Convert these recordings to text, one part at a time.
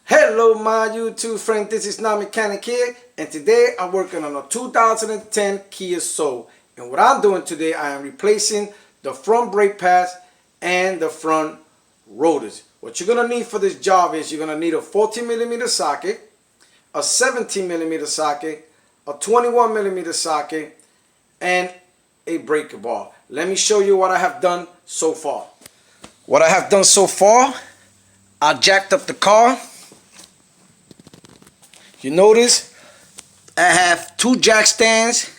Hello my YouTube friend, this is Not Mechanic here, and today I'm working on a 2010 Kia Soul. And what I'm doing today, I am replacing the front brake pads and the front rotors. What you're going to need for this job is you're going to need a 14mm socket, a 17mm socket, a 21mm socket, and a breaker bar. Let me show you what I have done so far. What I have done so far, I jacked up the car. You notice I have two jack stands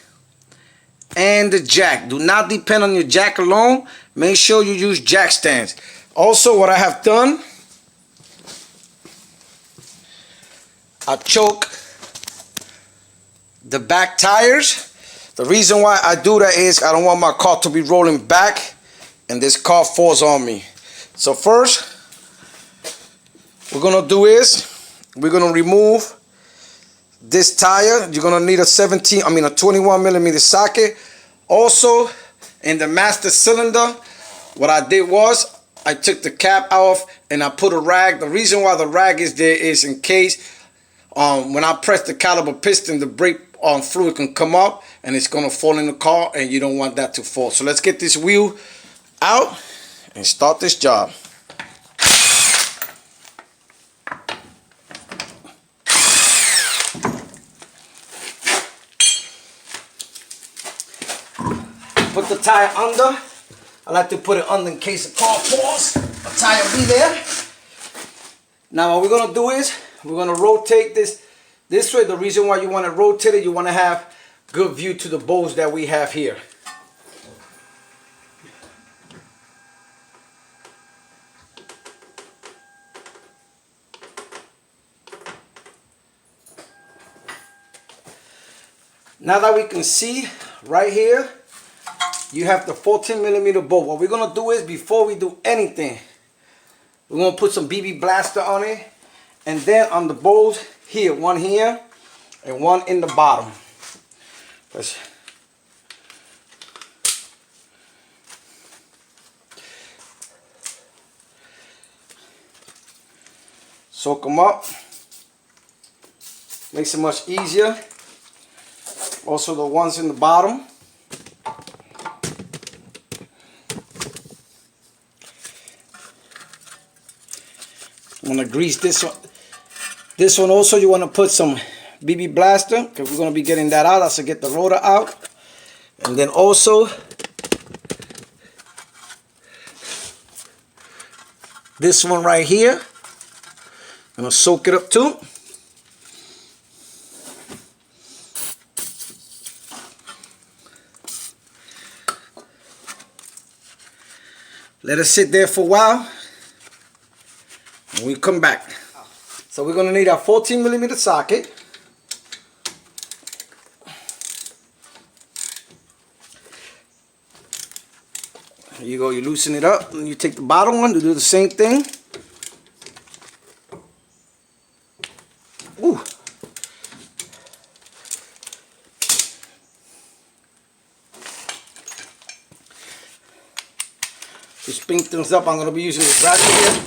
and the jack. Do not depend on your jack alone. Make sure you use jack stands. Also, what I have done, I choke the back tires. The reason why I do that is I don't want my car to be rolling back and this car falls on me. So first, what we're gonna do is we're gonna remove this tire. You're gonna need a 21mm socket. Also, in the master cylinder, what I did was I took the cap off and I put a rag. The reason why the rag is there is in case when I press the caliper piston, the brake fluid can come up and it's gonna fall in the car, and you don't want that to fall. So let's get this wheel out and start this job. Put the tire under. I like to put it under in case the car falls. The tire will be there. Now what we're going to do is we're going to rotate this way. The reason why you want to rotate it, you want to have good view to the bolts that we have here. Now that we can see right here, you have the 14mm bolt. What we're going to do is, before we do anything, we're going to put some BB blaster on it. And then on the bolts here, one here and one in the bottom. Let's soak them up. Makes it much easier. Also the ones in the bottom. I'm going to grease this one. This one also, you want to put some BB blaster, because we're going to be getting that out. Also get the rotor out. And then also this one right here, I'm going to soak it up too. Let it sit there for a while. And we come back. So we're going to need our 14mm socket. Here you go, you loosen it up and you take the bottom one to do the same thing. Ooh. To spin things up, I'm going to be using this ratchet here.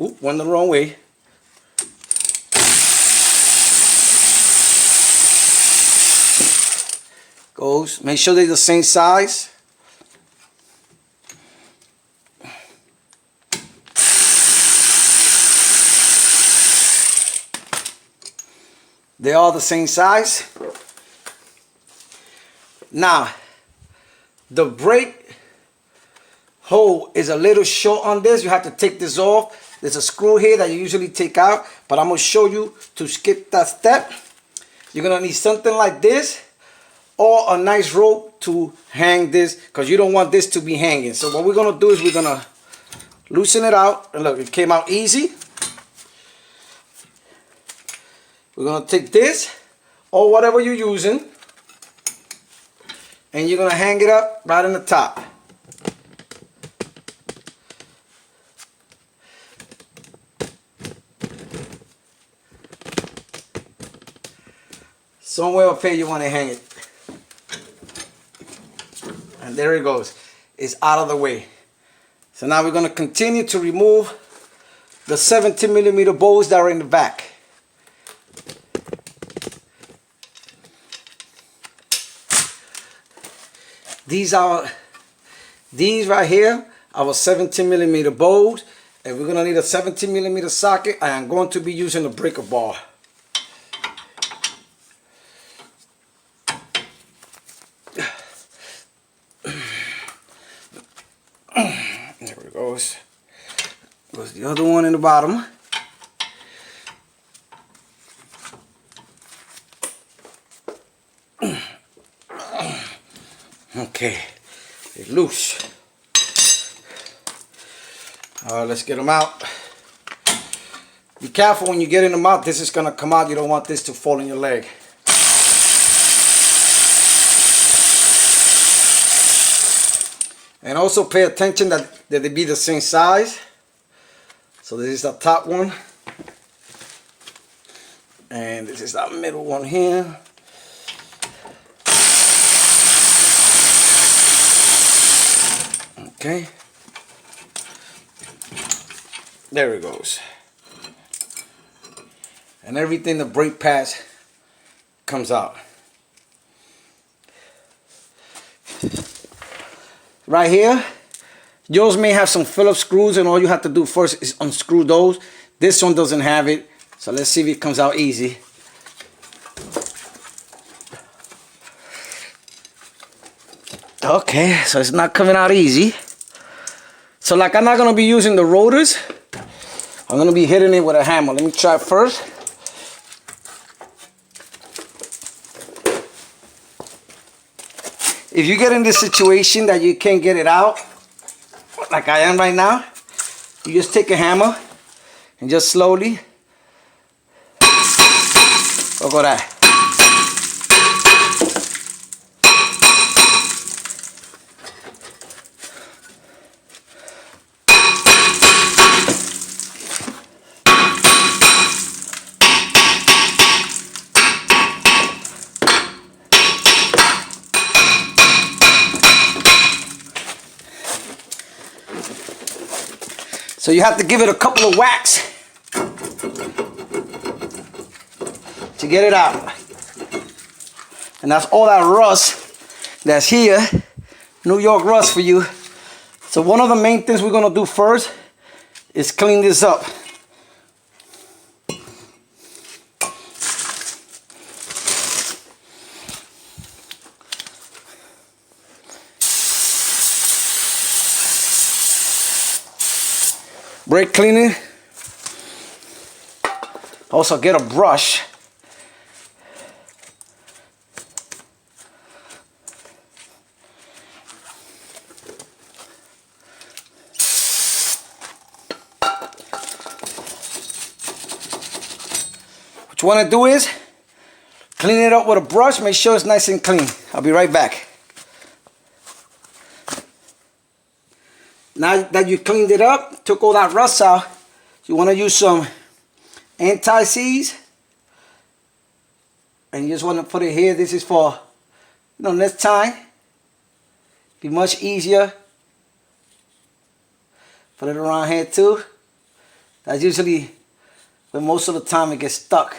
Ooh, went the wrong way. Goes. Make sure they're the same size. They are the same size. Now, the brake hole is a little short on this. You have to take this off. There's a screw here that you usually take out, but I'm going to show you to skip that step. You're going to need something like this or a nice rope to hang this, because you don't want this to be hanging. So what we're going to do is we're going to loosen it out. And look, it came out easy. We're going to take this or whatever you're using, and you're going to hang it up right on the top. Somewhere up here you want to hang it. And there it goes. It's out of the way. So now we're going to continue to remove the 17mm bolts that are in the back. These right here are 17mm bolts, and we're gonna need a 17mm socket. I am going to be using a breaker bar. There it goes. Goes the other one in the bottom. Okay, it's loose. Let's get them out. Be careful when you get in them out. This is gonna come out. You don't want this to fall in your leg. And also pay attention that they be the same size. So this is the top one. And this is the middle one here. Okay. There it goes. And everything, the brake pads comes out. Right here, yours may have some Phillips screws, and all you have to do first is unscrew those. This one doesn't have it, so let's see if it comes out easy. Okay, so it's not coming out easy. So like I'm not gonna be using the rotors, I'm gonna be hitting it with a hammer. Let me try it first. If you get in this situation that you can't get it out, like I am right now, you just take a hammer and just slowly, look at that. So you have to give it a couple of whacks to get it out. And that's all that rust that's here, New York rust for you. So one of the main things we're gonna do first is clean this up. Brake cleaning. Also get a brush. What you want to do is clean it up with a brush. Make sure it's nice and clean. I'll be right back. Now that you cleaned it up, took all that rust out, you want to use some anti-seize. And you just want to put it here. This is for, next time. Be much easier. Put it around here too. That's usually where most of the time it gets stuck.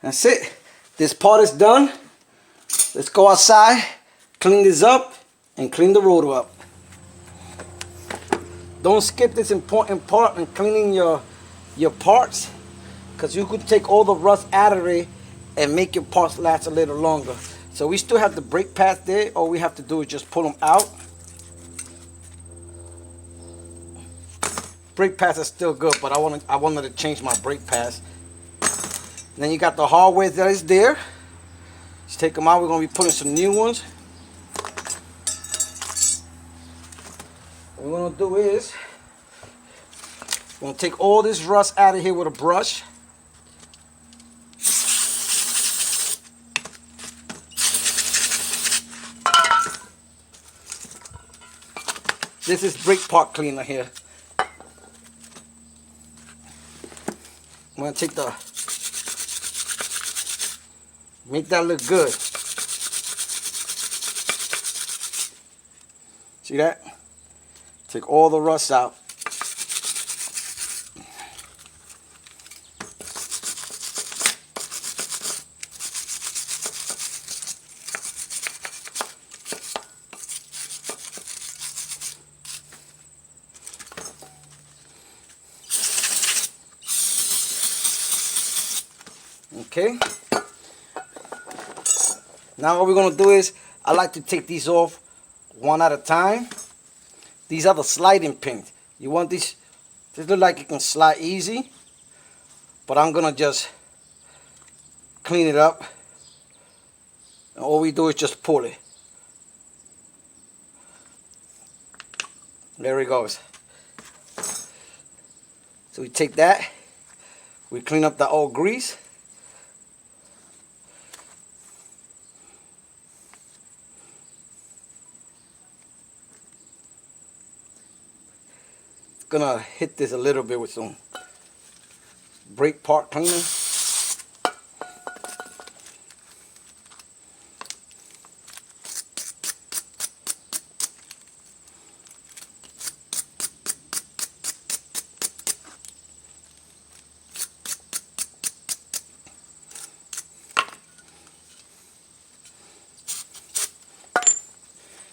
That's it. This part is done. Let's go outside, clean this up, and clean the rotor up. Don't skip this important part in cleaning your parts, because you could take all the rust out of it and make your parts last a little longer. So we still have the brake pads there. All we have to do is just pull them out. Brake pads are still good, but I wanted to change my brake pads. And then you got the hardware that is there. Just take them out. We're going to be putting some new ones. What we're going to do is we're going to take all this rust out of here with a brush. This is brake part cleaner here. I'm going to take make that look good. See that? Take all the rust out. Okay. Now what we're gonna do is, I like to take these off one at a time. These are the sliding pins. You want these to look like it can slide easy, but I'm gonna just clean it up. And all we do is just pull it. There it goes. So we take that, we clean up the old grease. Gonna hit this a little bit with some brake part cleaner.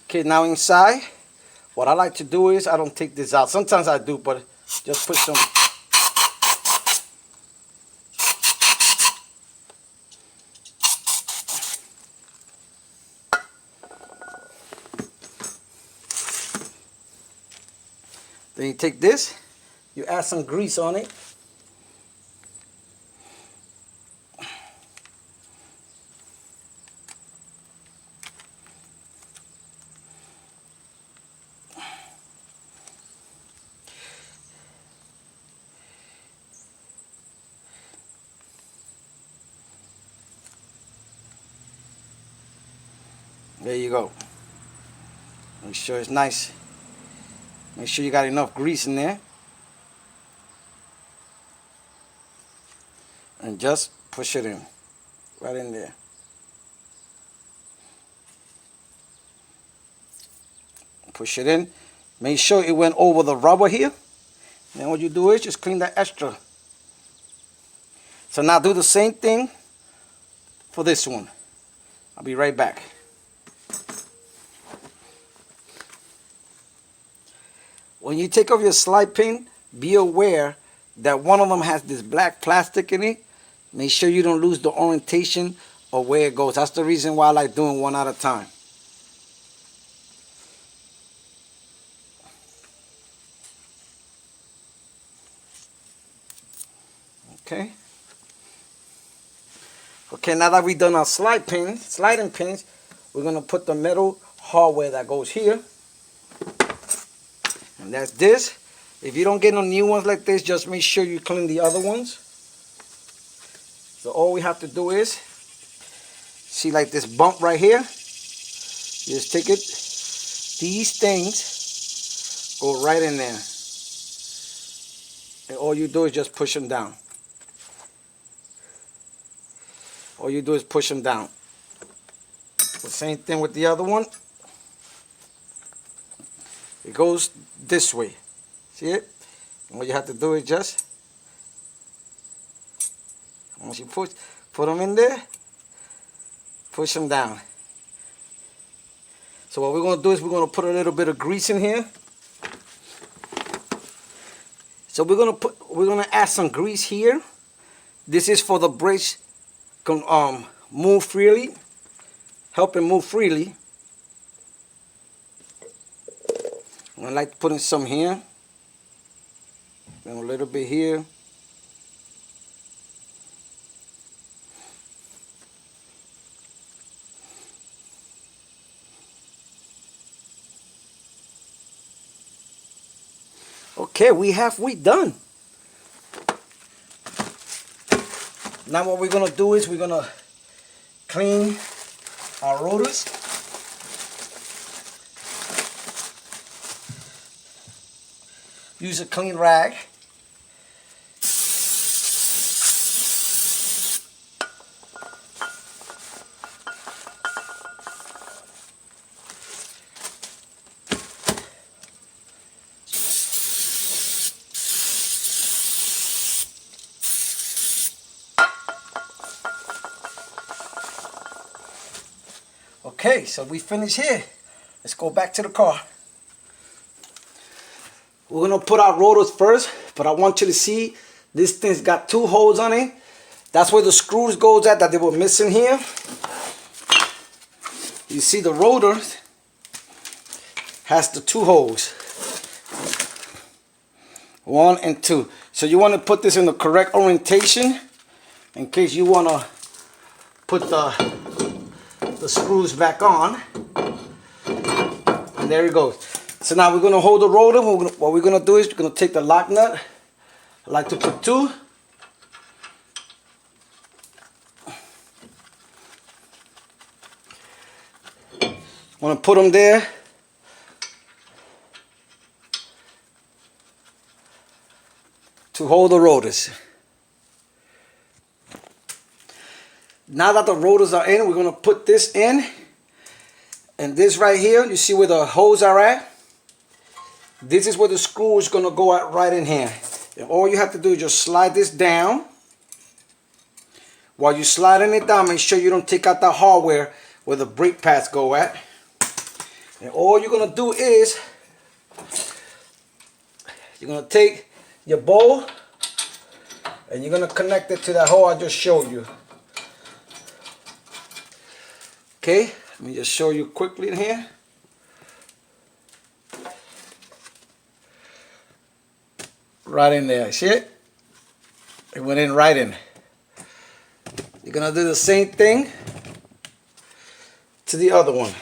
Okay, now inside, what I like to do is, I don't take this out. Sometimes I do, but just put some. Then you take this, you add some grease on it. There you go. Make sure it's nice. Make sure you got enough grease in there. And just push it in. Right in there. Push it in. Make sure it went over the rubber here. Then what you do is just clean that extra. So now do the same thing for this one. I'll be right back. When you take off your slide pin, be aware that one of them has this black plastic in it. Make sure you don't lose the orientation of where it goes. That's the reason why I like doing one at a time. Okay. Okay, now that we've done our sliding pins, we're gonna put the metal hardware that goes here. And that's this. If you don't get no new ones like this, just make sure you clean the other ones. So all we have to do is, see like this bump right here? You just take it, these things go right in there. And all you do is just push them down. All you do is push them down. The same thing with the other one. It goes this way. See it? And what you have to do is just, once you put them in there, push them down. So what we're going to do is we're going to put a little bit of grease in here. So we're going to add some grease here. This is for the brakes move freely, help it move freely. And I like putting some here, and a little bit here. Okay, we done. Now what we're gonna do is we're gonna clean our rotors. Use a clean rag. Okay, so we finished here. Let's go back to the car. We're gonna put our rotors first, but I want you to see this thing's got 2 holes on it. That's where the screws goes at that they were missing here. You see the rotor has the 2 holes. 1 and 2. So you want to put this in the correct orientation in case you want to put the screws back on. And there it goes. So now we're going to hold the rotor. What we're going to do is we're going to take the lock nut. I like to put 2. Want to put them there. To hold the rotors. Now that the rotors are in, we're going to put this in. And this right here, you see where the holes are at? This is where the screw is going to go at right in here. And all you have to do is just slide this down. While you're sliding it down, make sure you don't take out the hardware where the brake pads go at. And all you're going to do is, you're going to take your bowl and you're going to connect it to that hole I just showed you. Okay, let me just show you quickly in here. Right in there, see it? It went in right in. You're going to do the same thing to the other one.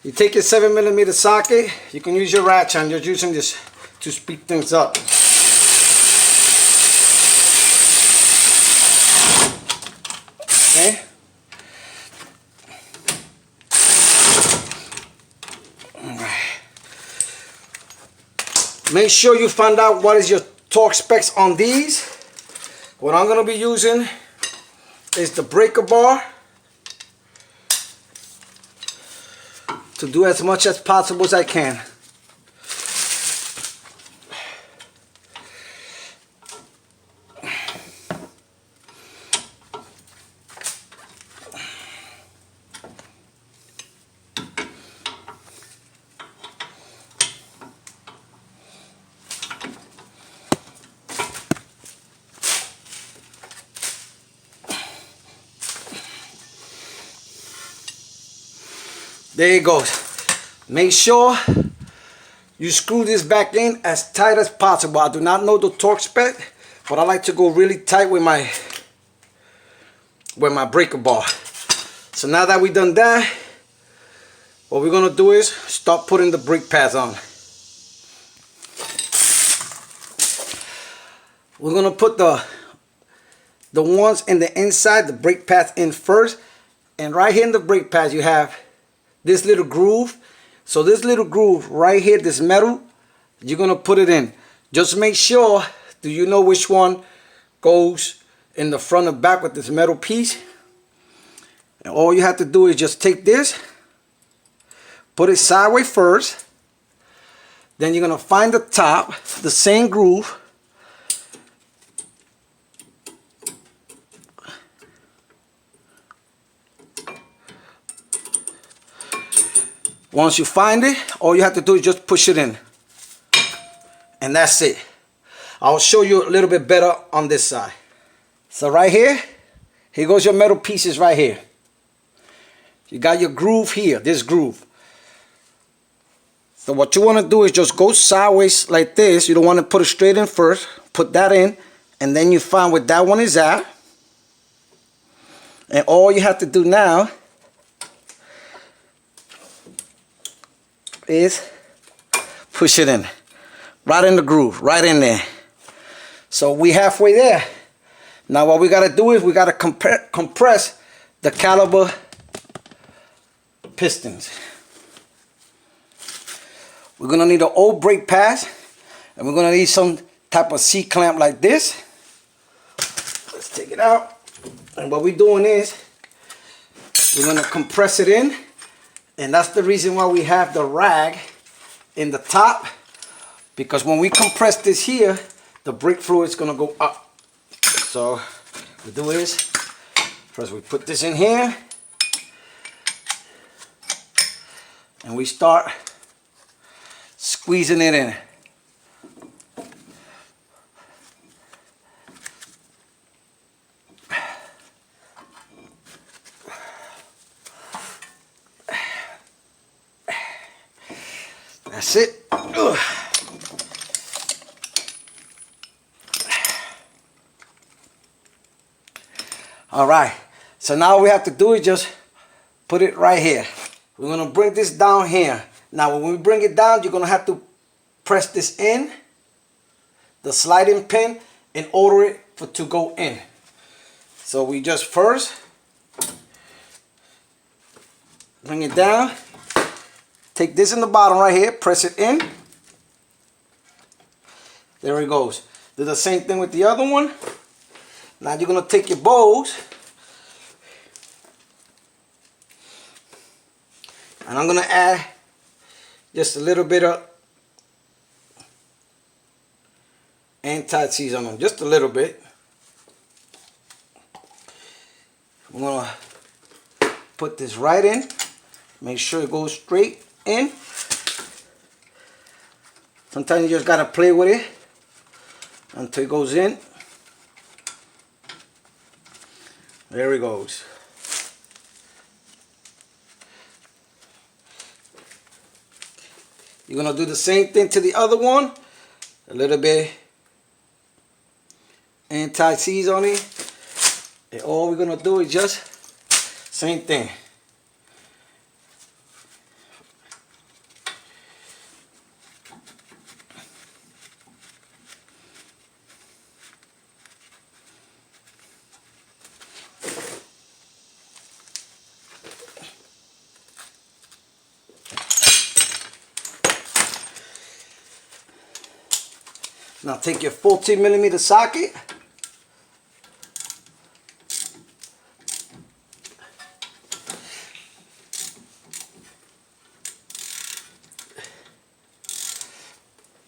You take your 7mm socket, you can use your ratchet. I'm just using this to speed things up. Okay. Alright. Make sure you find out what is your torque specs on these. What I'm going to be using is the breaker bar. To do as much as possible as I can. There it goes. Make sure you screw this back in as tight as possible. I do not know the torque spec, but I like to go really tight with my breaker bar. So now that we've done that, what we're gonna do is start putting the brake pads on. We're gonna put the ones in the inside, the brake pads in first, and right here in the brake pads you have this little groove. So this little groove right here, this metal, you're gonna put it in. Just make sure, do you know which one goes in the front and back with this metal piece? And all you have to do is just take this, put it sideways first, then you're gonna find the top, the same groove, once you find it, all you have to do is just push it in. And that's it. I'll show you a little bit better on this side. So right here goes your metal pieces right here. You got your groove here, this groove. So what you want to do is just go sideways like this. You don't want to put it straight in first. Put that in, and then you find where that one is at. And all you have to do now is push it in. Right in the groove, right in there. So we halfway there. Now what we got to do is we got to compress the caliber pistons. We're going to need an old brake pads, and we're going to need some type of C-clamp like this. Let's take it out. And what we're doing is we're going to compress it in. And that's the reason why we have the rag in the top. Because when we compress this here, the brake fluid is going to go up. So what we do is, first we put this in here. And we start squeezing it in. That's it. Ugh. All right. So now all we have to do is just put it right here. We're going to bring this down here. Now when we bring it down, you're going to have to press this in, the sliding pin, in order for to go in. So we just first bring it down. Take this in the bottom right here, press it in. There it goes. Do the same thing with the other one. Now you're going to take your bows. And I'm going to add just a little bit of anti-seize on them. Just a little bit. I'm going to put this right in. Make sure it goes straight in. Sometimes you just got to play with it until it goes in. There it goes. You're going to do the same thing to the other one. A little bit anti-seize on it. And all we're going to do is just same thing. Now take your 14mm socket.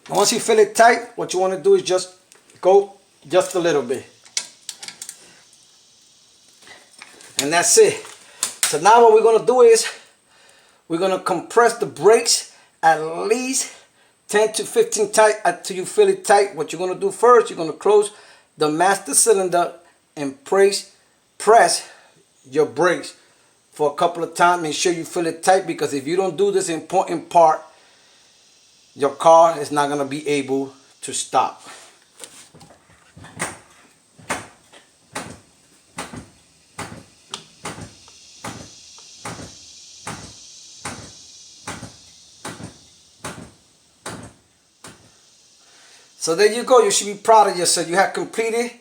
Once you feel it tight, what you want to do is just go just a little bit. And that's it. So now what we're going to do is we're going to compress the brakes at least 10 to 15 tight until you feel it tight. What you're going to do first, you're going to close the master cylinder and press your brakes for a couple of times. Make sure you feel it tight, because if you don't do this important part, your car is not going to be able to stop. So there you go. You should be proud of yourself. You have completed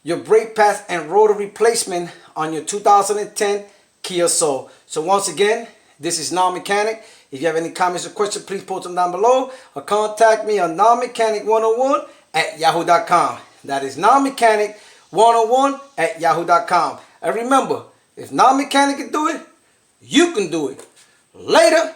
your brake pads and rotor replacement on your 2010 Kia Soul. So once again, this is Non-Mechanic. If you have any comments or questions, please post them down below or contact me on nonmechanic101@yahoo.com. That is nonmechanic101@yahoo.com. And remember, if Non-Mechanic can do it, you can do it. Later.